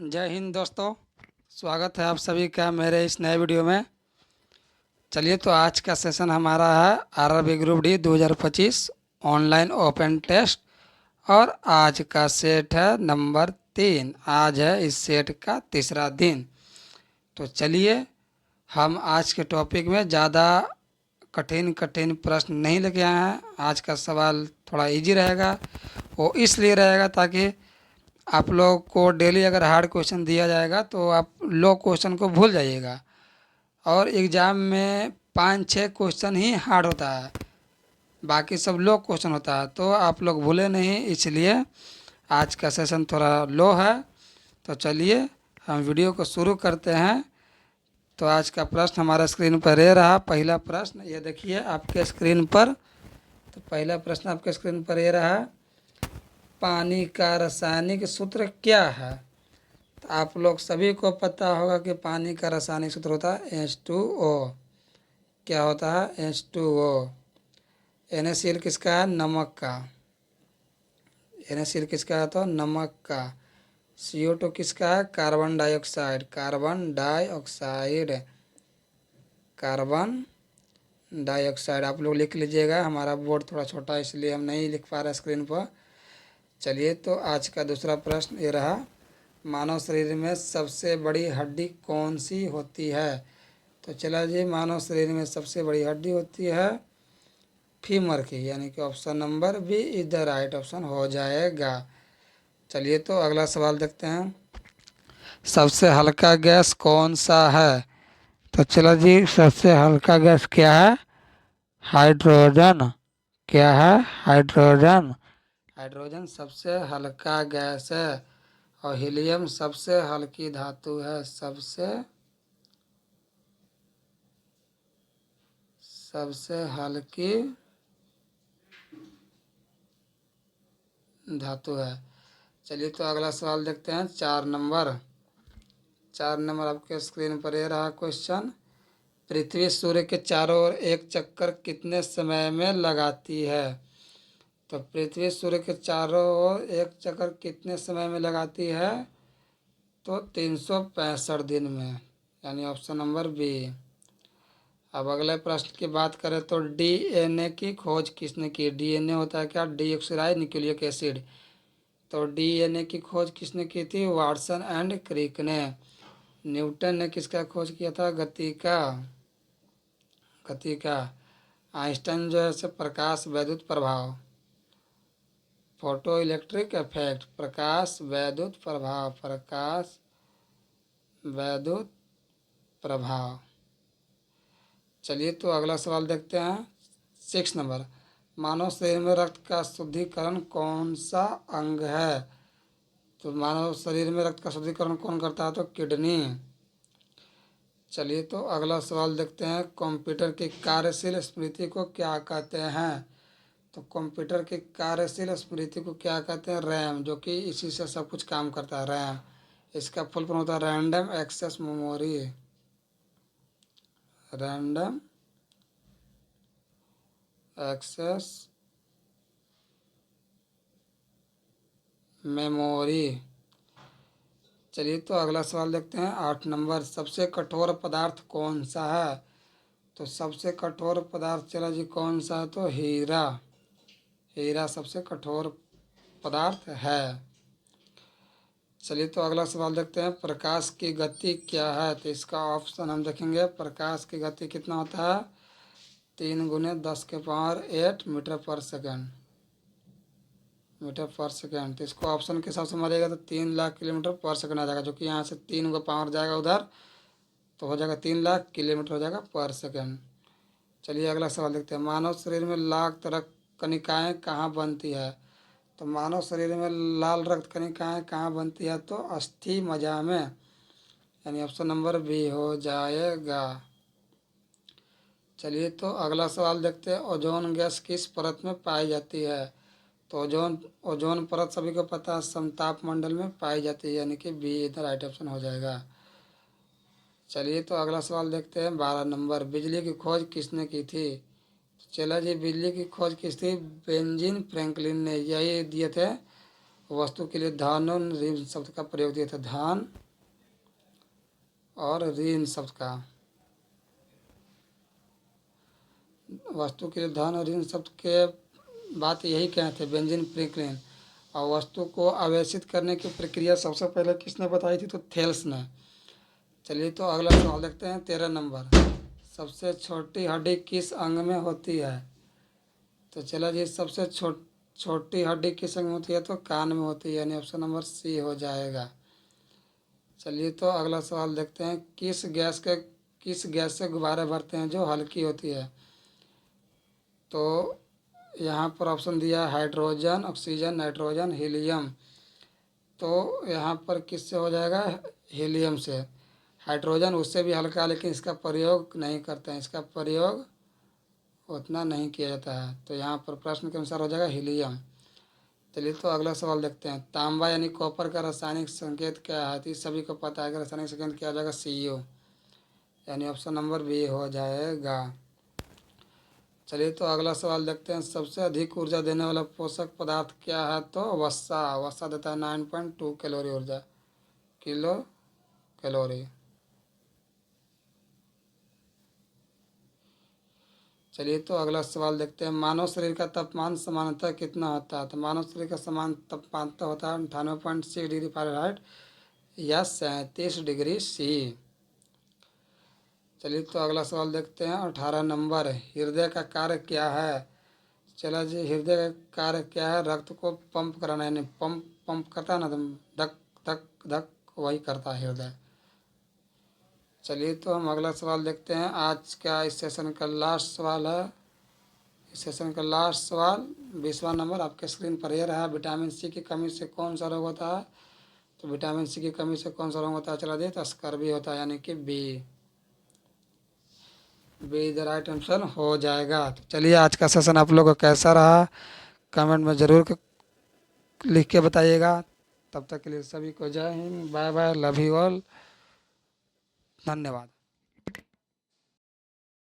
जय हिंद दोस्तों। स्वागत है आप सभी का मेरे इस नए वीडियो में। चलिए तो आज का सेशन हमारा है RRB group D 2025 online open test और आज का सेट है नंबर 3। आज है इस सेट का तीसरा दिन। तो चलिए हम आज के टॉपिक में ज़्यादा कठिन कठिन प्रश्न नहीं लेके आए हैं। आज का सवाल थोड़ा इजी रहेगा। वो इसलिए रहेगा ताकि आप लोग को डेली अगर हार्ड क्वेश्चन दिया जाएगा तो आप लो क्वेश्चन को भूल जाइएगा। और एग्ज़ाम में 5-6 क्वेश्चन ही हार्ड होता है, बाकी सब लो क्वेश्चन होता है। तो आप लोग भूले नहीं, इसलिए आज का सेशन थोड़ा लो है। तो चलिए हम वीडियो को शुरू करते हैं। तो आज का प्रश्न हमारा स्क्रीन पर ये रहा। पहला प्रश्न ये देखिए आपके स्क्रीन पर। तो पहला प्रश्न आपके स्क्रीन पर ये रहा, पानी का रासायनिक सूत्र क्या है। तो आप लोग सभी को पता होगा कि पानी का रासायनिक सूत्र होता है H2O। क्या होता है H2O। NaCl किसका है, नमक का। NaCl किसका है, तो नमक का। CO2 किसका है, carbon dioxide. Carbon dioxide, carbon dioxide आप लोग लिख लीजिएगा। हमारा बोर्ड थोड़ा छोटा है इसलिए हम नहीं लिख पा रहे स्क्रीन पर। चलिए तो आज का दूसरा प्रश्न ये रहा, मानव शरीर में सबसे बड़ी हड्डी कौन सी होती है। तो चला जी, मानव शरीर में सबसे बड़ी हड्डी होती है फीमर की, यानी कि option number B is the right option हो जाएगा। चलिए तो अगला सवाल देखते हैं, सबसे हल्का गैस कौन सा है। तो चलो जी, सबसे हल्का गैस क्या है, हाइड्रोजन। क्या है, हाइड्रोजन। हाइड्रोजन सबसे हल्का गैस है और हीलियम सबसे हल्की धातु है। सबसे हल्की धातु है। चलिए तो अगला सवाल देखते हैं, 4 नंबर। 4 नंबर आपके स्क्रीन पर ये रहा क्वेश्चन, पृथ्वी सूर्य के चारों ओर एक चक्कर कितने समय में लगाती है। तो पृथ्वी सूर्य के चारों ओर एक चक्कर कितने समय में लगाती है, तो 365 दिन में, यानी ऑप्शन नंबर बी। अब अगले प्रश्न की बात करें तो डीएनए की खोज किसने की। डीएनए होता है क्या, डीऑक्सीराइज न्यूक्लिक एसिड। तो डीएनए की खोज किसने की थी, वाटसन एंड क्रिक ने। न्यूटन ने किसका खोज किया था, गति का। आइंस्टाइन जो है से प्रकाश वैद्युत प्रभाव, फोटो इलेक्ट्रिक इफेक्ट, प्रकाश वैद्युत प्रभाव। चलिए तो अगला सवाल देखते हैं, 6 नंबर, मानव शरीर में रक्त का शुद्धिकरण कौन सा अंग है। तो मानव शरीर में रक्त का शुद्धिकरण कौन करता है, तो किडनी। चलिए तो अगला सवाल देखते हैं, कंप्यूटर की कार्यशील स्मृति को क्या कहते हैं। तो कंप्यूटर की कार्यशील स्मृति को क्या कहते हैं, रैम, जो कि इसी से सब कुछ काम करता है, रैम। इसका फुल फॉर्म होता है random access memory. Random access memory. चलिए तो अगला सवाल देखते हैं, 8 नंबर, सबसे कठोर पदार्थ कौन सा है। तो सबसे कठोर पदार्थ चला जी कौन सा है, तो हीरा। हीरा सबसे कठोर पदार्थ है। चलिए तो अगला सवाल देखते हैं, प्रकाश की गति क्या है। तो इसका ऑप्शन हम देखेंगे, प्रकाश की गति कितना होता है, 3 × 10⁸ मीटर पर सेकेंड। तो इसको ऑप्शन के हिसाब से मारिएगा तो 3 लाख किलोमीटर पर सेकेंड आ जाएगा, जो कि यहाँ से 3 को पावर जाएगा उधर, तो हो जाएगा 3 लाख किलोमीटर हो जाएगा पर सेकेंड। चलिए अगला सवाल देखते हैं, मानव शरीर में लाल रक्त कणिकाएँ कहाँ बनती है। तो मानव शरीर में लाल रक्त कणिकाएँ कहाँ बनती है, तो अस्थि मज्जा में, यानी ऑप्शन नंबर बी हो जाएगा। चलिए तो अगला सवाल देखते हैं, ओजोन गैस किस परत में पाई जाती है। तो ओजोन परत सभी को पता है समताप मंडल में पाई जाती है, यानी कि बी इधर राइट ऑप्शन हो जाएगा। चलिए तो अगला सवाल देखते हैं, 12 नंबर, बिजली की खोज किसने की थी। चला जी, बिजली की खोज किस थी, बेंजामिन फ्रैंकलिन ने, यही दिए थे वस्तु के लिए धन और ऋण शब्द का प्रयोग दिया था, धन और ऋण शब्द का। वस्तु के लिए धन और ऋण शब्द के बात यही कहे थे बेंजामिन फ्रैंकलिन। और वस्तु को आवेशित करने की प्रक्रिया सबसे पहले किसने बताई थी? तो थेल्स ने। चलिए तो अगला सवाल देखते हैं 13 नंबर। सबसे छोटी हड्डी किस अंग में होती है? तो चला जी, सबसे छोटी हड्डी किस अंग में होती है? तो कान में होती है, यानी ऑप्शन नंबर सी हो जाएगा। चलिए तो अगला सवाल देखते हैं। किस गैस से गुब्बारे भरते हैं जो हल्की होती है? तो यहाँ पर ऑप्शन दिया है हाइड्रोजन, ऑक्सीजन, नाइट्रोजन, हीलियम। तो यहाँ पर किससे हो जाएगा? हीलियम से। हाइड्रोजन उससे भी हल्का, लेकिन इसका प्रयोग नहीं करते हैं, इसका प्रयोग उतना नहीं किया जाता है। तो यहाँ पर प्रश्न के अनुसार हो जाएगा हीलियम। चलिए तो अगला सवाल देखते हैं। तांबा यानी कॉपर का रासायनिक संकेत क्या है? तो इस सभी को पता है कि रासायनिक संकेत क्या हो जाएगा? Cu, यानी ऑप्शन नंबर बी हो जाएगा। चलिए तो अगला सवाल देखते हैं। सबसे अधिक ऊर्जा देने वाला पोषक पदार्थ क्या है? तो वसा। वसा देता है 9.2 कैलोरी ऊर्जा, किलो कैलोरी। चलिए तो अगला सवाल देखते हैं। मानव शरीर का तापमान सामान्यतः कितना होता है? तो मानव शरीर का समान तापमान तो होता है 98.6 डिग्री फ़ारेनहाइट या 37 डिग्री सी। चलिए तो अगला सवाल देखते हैं 18 नंबर। हृदय का कार्य क्या है? चला जी, हृदय का कार्य क्या है? रक्त को पंप कराना, यानी पंप करता है ना, धक धक धक, वही करता है हृदय। चलिए तो हम अगला सवाल देखते हैं। आज का इस सेशन का लास्ट सवाल है। इस सेशन का लास्ट सवाल 20वां नंबर आपके स्क्रीन पर यह रहा। विटामिन सी की कमी से कौन सा रोग होता है? तो विटामिन सी की कमी से कौन सा रोग होता है? चला दिए, तो स्कर्वी होता है, यानी कि बी द राइट आंसर हो जाएगा। तो चलिए, आज का सेशन आप लोगों को कैसा रहा कमेंट में ज़रूर लिख के बताइएगा। तब तक के लिए सभी को जय हिंद, bye bye, love you all, धन्यवाद।